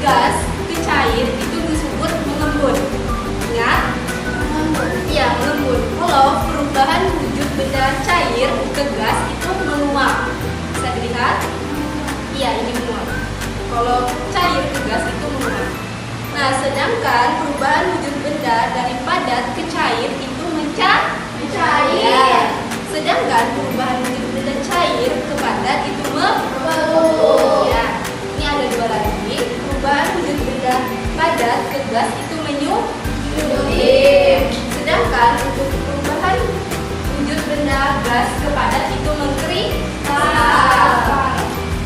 gas ke cair itu disebut mengembun. Ingat? Mengembun. Iya, mengembun. Kalau perubahan wujud benda cair ke gas itu menguap. Bisa dilihat? Iya, ini menguap. Kalau cair ke gas itu menguap. Nah, sedangkan perubahan wujud benda dari padat ke cair itu mencair. Ya. Sedangkan perubahan wujud benda cair ke padat itu menguap. Ya. Ini ada dua lagi. Perubahan wujud benda padat ke gas itu menyusut. Sedangkan untuk perubahan wujud benda gas ke padat itu mengkristal.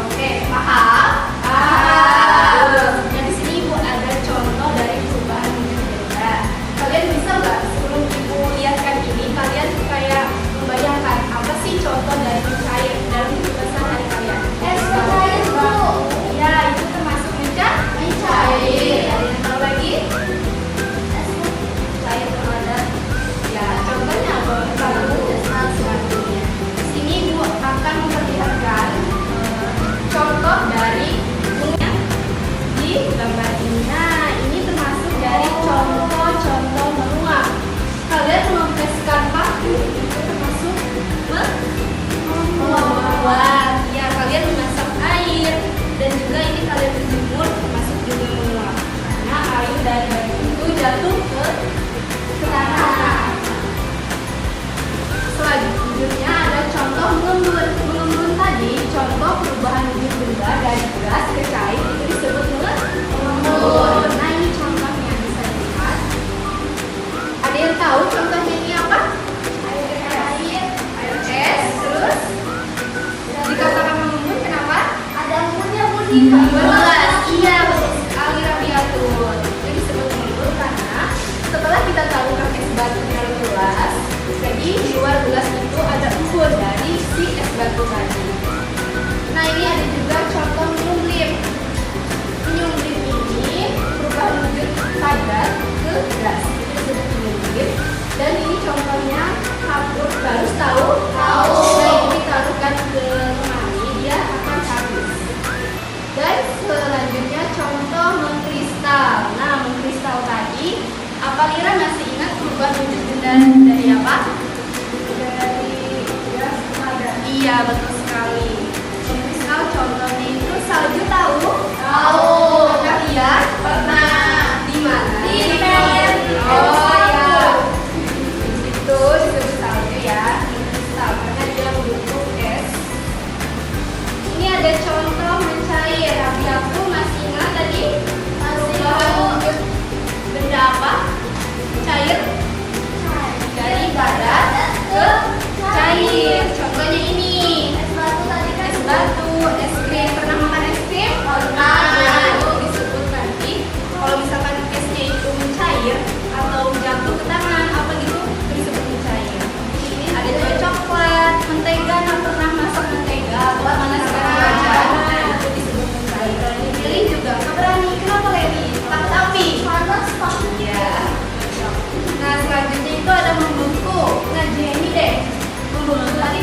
Oke, paham? Nah, di sini Ibu ada contoh dari perubahan wujud benda. Kalian bisa nggak sebelum Ibu lihatkan ini, kalian kayak membayangkan apa sih contoh dari cair dalam kehidupan sehari kalian? Cair, Bu. Ya, itu termasuk mencair. Ada tahu lagi? Cair padat. Ya, contohnya apa? Selanjutnya. Di sini Ibu akan memperlihatkan contoh dari bunga di gambar ini. Nah, ini termasuk dari contoh-contoh menguap. Kalian mengempeskan paku itu termasuk menguap. Ya, kalian memasak air dan juga ini kalian berjemur termasuk juga menguap. Karena air dari batu itu jatuh ke tanah. Selanjutnya ada contoh mengembun. Mengembun tadi contoh perubahan wujud benda dari gas ke cair itu disebut mengembun. Nah, ini contohnya bisa dilihat. Ada yang tahu contohnya ini apa? Air es. Terus dikatakan mengembun kenapa? Ada embunnya, Bu. Iya, betul sekali Rabiatul. Jadi disebut mengembun karena setelah kita taruhkan es batu di dalam gelas, jadi di luar gelas itu ada embun dari si es batu tadi. Nah, ini ada juga contoh menyumblim. Menyumblim ini perubahan wujud padat ke gas. Itu disebut menyumblim. Dan ini contohnya kapur harus tahu. Nah, ini ditaruhkan ke lemari, dia akan habis. Dan selanjutnya contoh mengkristal. Nah, mengkristal tadi, apa Lira masih ingat perubahan wujud benda dari apa? Dari gas ke padat. Iya, betul sekali. Mengkristal contohnya itu salju tahu? Pernah lihat? Pernah. Di mana? Di pen. Oh ya. Itu disebut salju ya. Mengkristal karena dia membentuk es. Ini ada contoh mencair. Aku masih ingat tadi? Perubahan wujud benda apa? Cair? Dari padat ke cair. Contohnya ini. Es batu tadi kan. Es batu, es krim. Pernah makan es krim? Pernah. Itu disebut nanti kalau misalkan esnya itu mencair atau jatuh ke tangan apa gitu, itu disebut mencair. Ini ada juga coklat, mentega. Nah, pernah masak mentega atau panaskan wajan. Nah, itu disebut mencair. Lili juga nggak berani. Kenapa Lili? Takut api. Panas, Pak. Iya. Nah, selanjutnya itu ada membengkuk. Nah, ini deh. Membengkuk tadi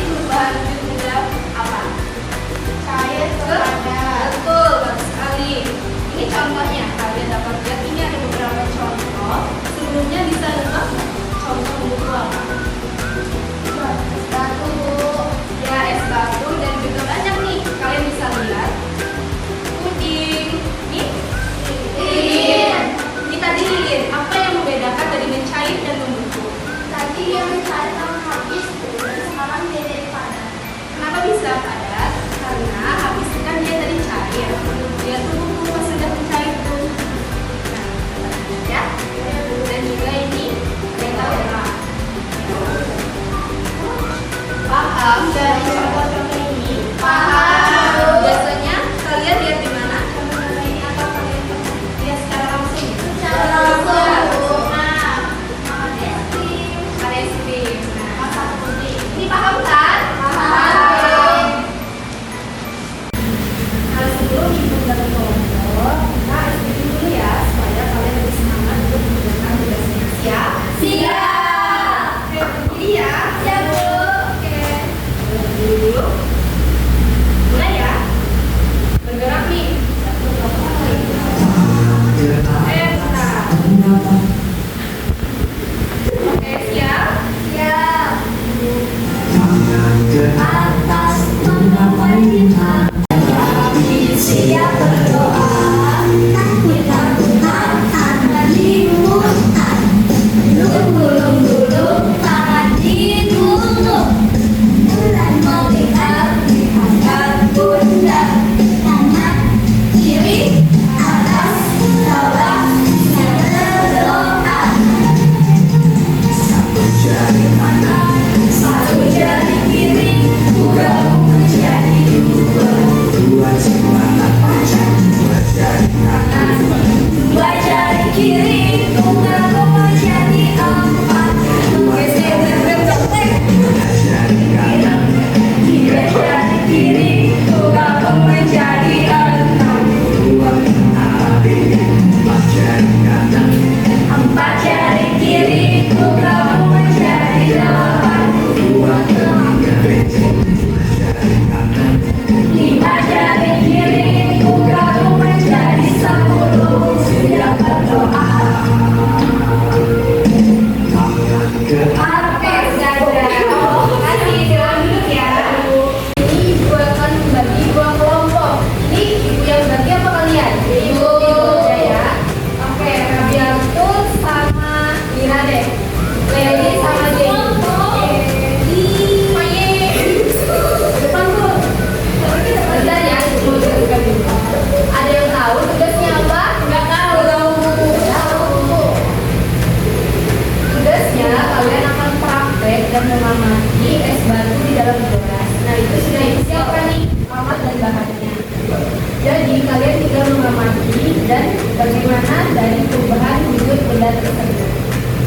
bagaimana dari perubahan wujud benda tersebut.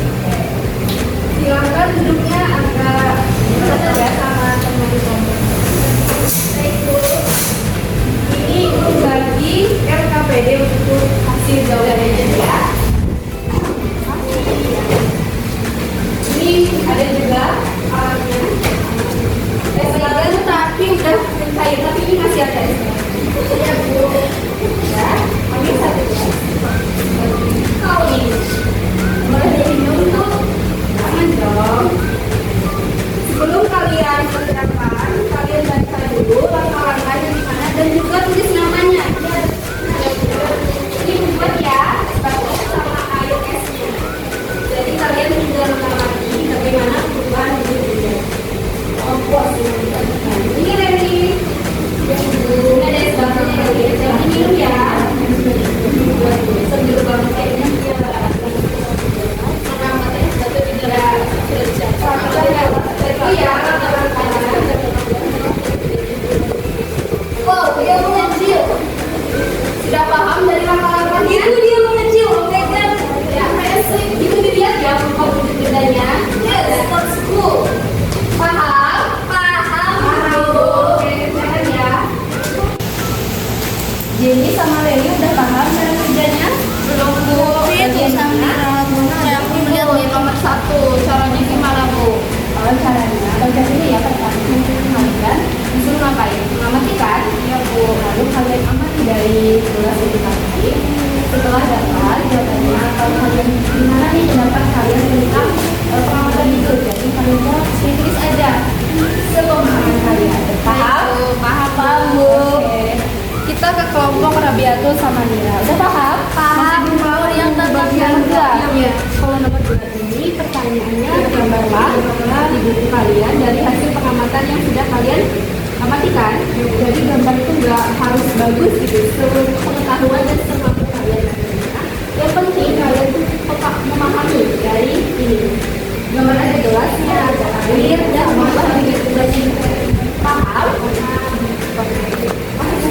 Oke. Silakan duduknya agak dekat ya sama teman-teman. Baik Bu, ini untuk bagi RKPD untuk hasil jawabannya ya. Ini ada juga alatnya. Silakan tapi udah cair, tapi ini masih ada. Ya Bu. Ya, ambil satu gelas. Kau ini boleh diminum tuh. Jangan dong. Sebelum kalian persiapan, kalian baca dulu langkah-langkahnya di mana dan juga tulis namanya. Ini buat ya, batu sama air esnya. Jadi kalian tinggal mengamati bagaimana perubahan wujudnya. Ini Reni. Ini ada es batunya kalian. Jangan minum ya. Sebelum kamu kayaknya dia mengamatnya batu tidak iya. Oh, dia mengecil. Sudah paham dari langkah-langkahnya? Itu dia mengecil, pegang. Ya, itu dilihat ya wujud bendanya. Yes, that's cool. Paham? Paham. Oke, jangan ya. Jenny sama Leni udah paham cara kerjanya? Belum Bu. Itu sama Aku melihat di nomor 1. Caranya gimana Bu? Kalau caranya, baca dulu ya pertanyaan kalian. Disuruh ngapain? Mengamatikan? Ya Bu. Lalu kalian amati dari gelas ini tadi. Setelah dapat jawabannya, kalau kalian gimana nih pendapat kalian tentang pengamatan itu? Jadi kalian jawab tulis aja sepemahaman kalian. Paham? Paham Bu. Oke. Kita ke kelompok Rabiatul sama Nira. Udah paham? Paham. Kalau yang bagian ya. Kalau nomor 2 ini pertanyaannya gambarlah di buku kalian dari hasil pengamatan yang sudah kalian amatikan. Jadi gambar itu nggak harus bagus gitu, seluruh pengetahuan dan semampu kalian. Yang penting kalian tuh tetap memahami dari ini. Gambar ada gelasnya, ada air, dan tambah bibit gelasnya. Paham?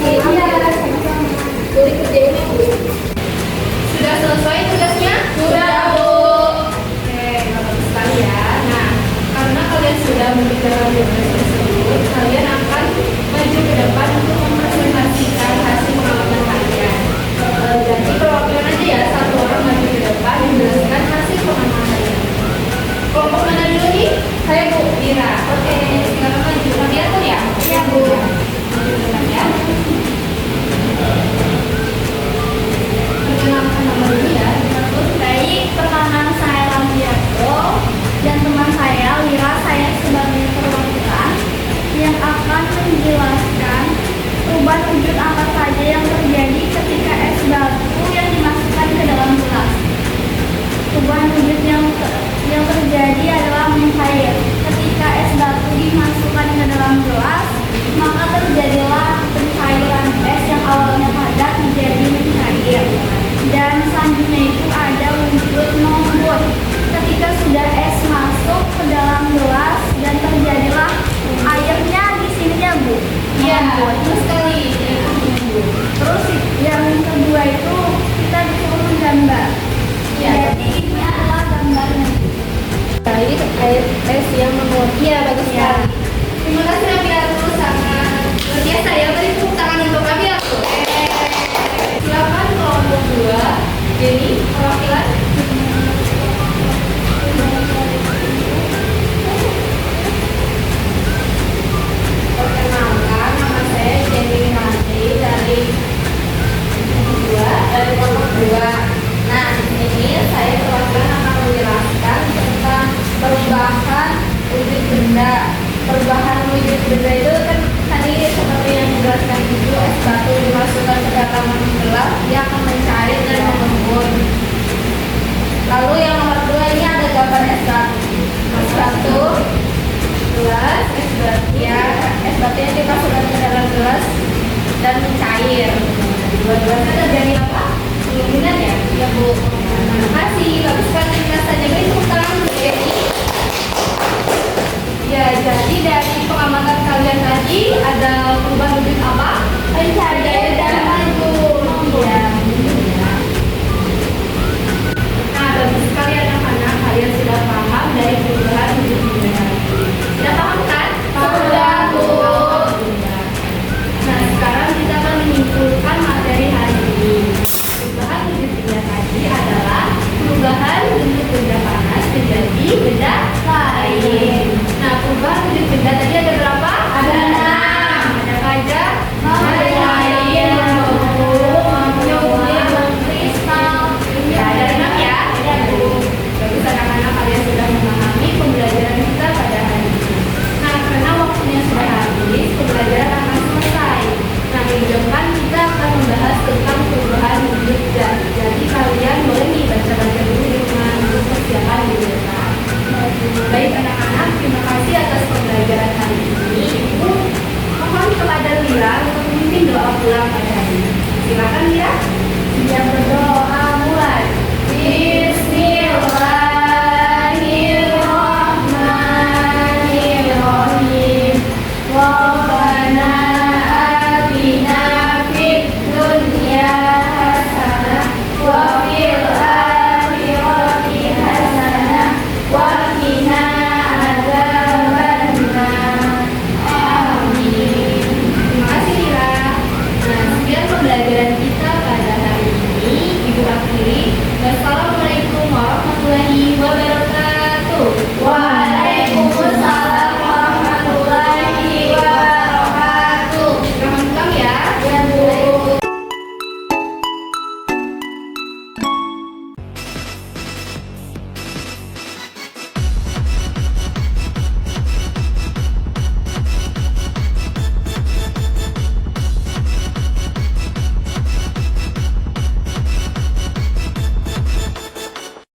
Oke, iya, sama-sama. Boleh kerjain ya Bu. Sudah selesai tugasnya? Sudah Bu. Oke, bagus sekali ya. Nah, karena kalian sudah membicarakan tugas tersebut, kalian akan maju ke depan untuk mempresentasikan hasil pengamatan kalian. Jadi perwakilan aja ya, satu orang maju ke depan menjelaskan hasil pengamatannya. Kelompok mana dulu nih? Saya Bu Mira. Oke, sekarang maju. Kami atur ya? Iya Bu. Maju ke depan ya. Perkenalkan nama dulu ya. Baik, perkenalkan saya Lambiato dan teman saya Wira. Saya sebagai perwakilan yang akan menjelaskan perubahan wujud apa saja yang terjadi ketika es batu yang dimasukkan ke dalam gelas. Perubahan wujud yang terjadi adalah mencair. Ketika es batu dimasukkan ke dalam gelas, maka terjadilah pencairan es yang awalnya padat menjadi mencair. Dan selanjutnya itu ada wujud non-wood. Ketika sudah es masuk ke dalam gelas dan terjadilah airnya di sini ya Bu. Iya, Non-wood. betul sekali. Terus yang kedua itu kita disuruh menggambar. Iya. Jadi ini adalah gambarnya. Baik, air es yang menguap. Iya, bagus sekali. Terima kasih Rabiatu, sangat luar biasa ya. Beri tepuk tangan untuk Rabiatu. Silakan kelompok 2. Jadi, perwakilan. Perkenalkan, nama saya Jenny Nanti dari kelompok 2. Nah, di sini saya perwakilan akan menjelaskan tentang perubahan wujud benda. Perubahan wujud benda itu kan tadi seperti yang dijelaskan itu, es batu dimasukkan ke dalam gelas, dia akan mencair dan mengembun. Lalu yang nomor 2 ini ada gambar es batu, gelas, es batu ya, es batunya dimasukkan ke dalam gelas dan mencair. Dua-duanya terjadi apa? Pengembunan ya? Ya Bu. Terima kasih. Bagus sekali penjelasannya. Beri tepuk tangan untuk Jenny. Ya, jadi dari pengamatan kalian tadi ada perubahan